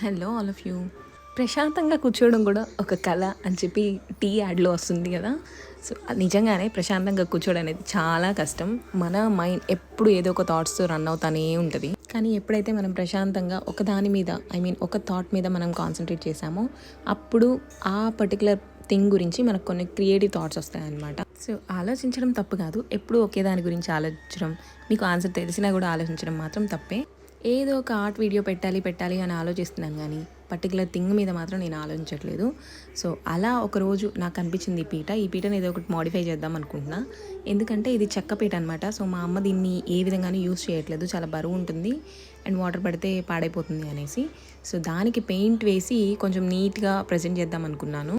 Hello all of you. ప్రశాంతంగా కూర్చోవడం కూడా ఒక కళ అని చెప్పి టీ యాడ్లో వస్తుంది కదా. సో నిజంగానే ప్రశాంతంగా కూర్చోవడం అనేది చాలా కష్టం. మన మైండ్ ఎప్పుడు ఏదో ఒక థాట్స్తో రన్ అవుతానే ఉంటుంది. కానీ ఎప్పుడైతే మనం ప్రశాంతంగా ఒక దాని మీద ఒక థాట్ మీద మనం కాన్సన్ట్రేట్ చేసామో అప్పుడు ఆ పర్టికులర్ థింగ్ గురించి మనకు కొన్ని క్రియేటివ్ థాట్స్ వస్తాయన్నమాట. సో ఆలోచించడం తప్పు కాదు, ఎప్పుడు ఒకే దాని గురించి ఆలోచించడం, మీకు ఆన్సర్ తెలిసినా కూడా ఆలోచించడం మాత్రం తప్పే. ఏదో ఒక ఆర్ట్ వీడియో పెట్టాలి అని ఆలోచిస్తున్నాను, కానీ పర్టికులర్ థింగ్ మీద మాత్రం నేను ఆలోచించట్లేదు. సో అలా ఒకరోజు నాకు అనిపించింది ఈ పీటని ఏదో ఒకటి మోడిఫై చేద్దాం అనుకుంటున్నా. ఎందుకంటే ఇది చెక్క పీట అనమాట. సో మా అమ్మ దీన్ని ఏ విధంగానూ యూస్ చేయట్లేదు, చాలా బరువు ఉంటుంది అండ్ వాటర్ పడితే పాడైపోతుంది అనేసి. సో దానికి పెయింట్ వేసి కొంచెం నీట్గా ప్రజెంట్ చేద్దాం అనుకున్నాను.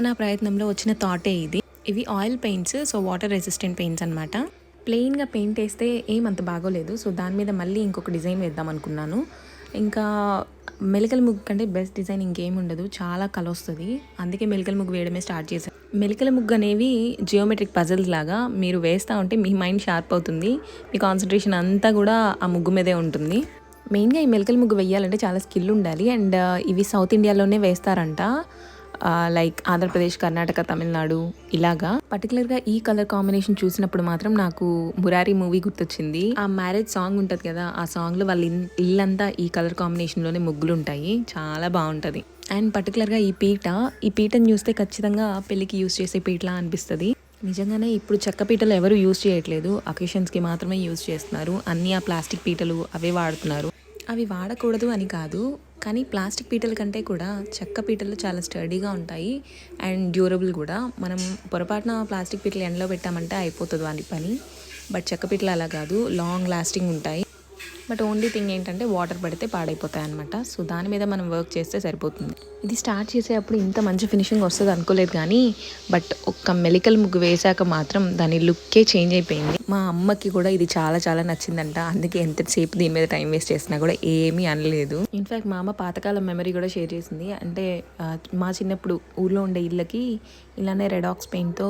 నా ప్రయత్నంలో వచ్చిన థాటే ఇది. ఇవి oil paints, so water resistant paints అనమాట. ప్లెయిన్గా పెయింట్ వేస్తే ఏమంత బాగోలేదు. సో దాని మీద మళ్ళీ ఇంకొక డిజైన్ వేద్దాం అనుకున్నాను. ఇంకా మెలికల ముగ్గు కంటే బెస్ట్ డిజైన్ ఇంకేం ఉండదు, చాలా కల వస్తుంది. అందుకే మెలికల ముగ్గు వేయడమే స్టార్ట్ చేశాను. మెలికల ముగ్గు అనేవి జియోమెట్రిక్ పజిల్స్ లాగా, మీరు వేస్తూ ఉంటే మీ మైండ్ షార్ప్ అవుతుంది, మీ కాన్సన్ట్రేషన్ అంతా కూడా ఆ ముగ్గు మీదే ఉంటుంది. మెయిన్గా ఈ మెలికల ముగ్గు వేయాలంటే చాలా స్కిల్ ఉండాలి. అండ్ ఇవి సౌత్ ఇండియాలోనే వేస్తారంట, లైక్ ఆంధ్రప్రదేశ్, కర్ణాటక, తమిళనాడు ఇలాగా. పర్టికులర్గా ఈ కలర్ కాంబినేషన్ చూసినప్పుడు మాత్రం నాకు మురారి మూవీ గుర్తొచ్చింది. ఆ మ్యారేజ్ సాంగ్ ఉంటుంది కదా, ఆ సాంగ్లో వాళ్ళ ఇల్లంతా ఈ కలర్ కాంబినేషన్లోనే ముగ్గులు ఉంటాయి, చాలా బాగుంటుంది. అండ్ పర్టికులర్గా ఈ పీటను చూస్తే ఖచ్చితంగా పెళ్ళికి యూస్ చేసే పీటలా అనిపిస్తుంది. నిజంగానే ఇప్పుడు చెక్క పీటలు ఎవరు యూస్ చేయట్లేదు, అకేషన్స్కి మాత్రమే యూస్ చేస్తున్నారు. అన్నీ ఆ ప్లాస్టిక్ పీటలు అవే వాడుతున్నారు. అవి వాడకూడదు అని కాదు, కానీ ప్లాస్టిక్ పీటల కంటే కూడా చెక్క పీటలు చాలా స్టడీగా ఉంటాయి అండ్ డ్యూరబుల్ కూడా. మనం పొరపాటున ప్లాస్టిక్ పీటలు ఎండలో పెట్టామంటే అయిపోతుంది వాటి పని. బట్ చెక్క పీటలు అలా కాదు, లాంగ్ లాస్టింగ్ ఉంటాయి. బట్ ఓన్లీ థింగ్ ఏంటంటే వాటర్ పడితే పాడైపోతాయి అనమాట. సో దాని మీద మనం వర్క్ చేస్తే సరిపోతుంది. ఇది స్టార్ట్ చేసేటప్పుడు ఇంత మంచి ఫినిషింగ్ వస్తుంది అనుకోలేదు, కానీ బట్ ఒక్క మెలికల్ ముగ్గు వేసాక మాత్రం దాని లుక్కే చేంజ్ అయిపోయింది. మా అమ్మకి కూడా ఇది చాలా చాలా నచ్చిందంట, అందుకే ఎంతసేపు దీని మీద టైం వేస్ట్ చేసినా కూడా ఏమీ అనలేదు. ఇన్ఫ్యాక్ట్ మా అమ్మ పాతకాలం మెమరీ కూడా షేర్ చేసింది. అంటే మా చిన్నప్పుడు ఊర్లో ఉండే ఇళ్ళకి ఇలానే రెడాక్స్ పెయింట్తో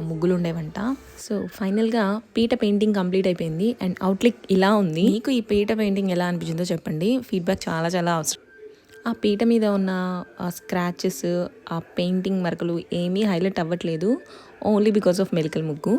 ముగ్గులు ఉండేవంట. సో ఫైనల్గా పీట పెయింటింగ్ కంప్లీట్ అయిపోయింది అండ్ అవుట్లుక్ ఇలా ఉంది. మీకు ఈ పీట పెయింటింగ్ ఎలా అనిపించిందో చెప్పండి, ఫీడ్బ్యాక్ చాలా చాలా అవసరం. ఆ పీట మీద ఉన్న స్క్రాచెస్, ఆ పెయింటింగ్ మరకలు ఏమీ హైలైట్ అవ్వట్లేదు, ఓన్లీ బికాస్ ఆఫ్ మెలికల్ ముగ్గు.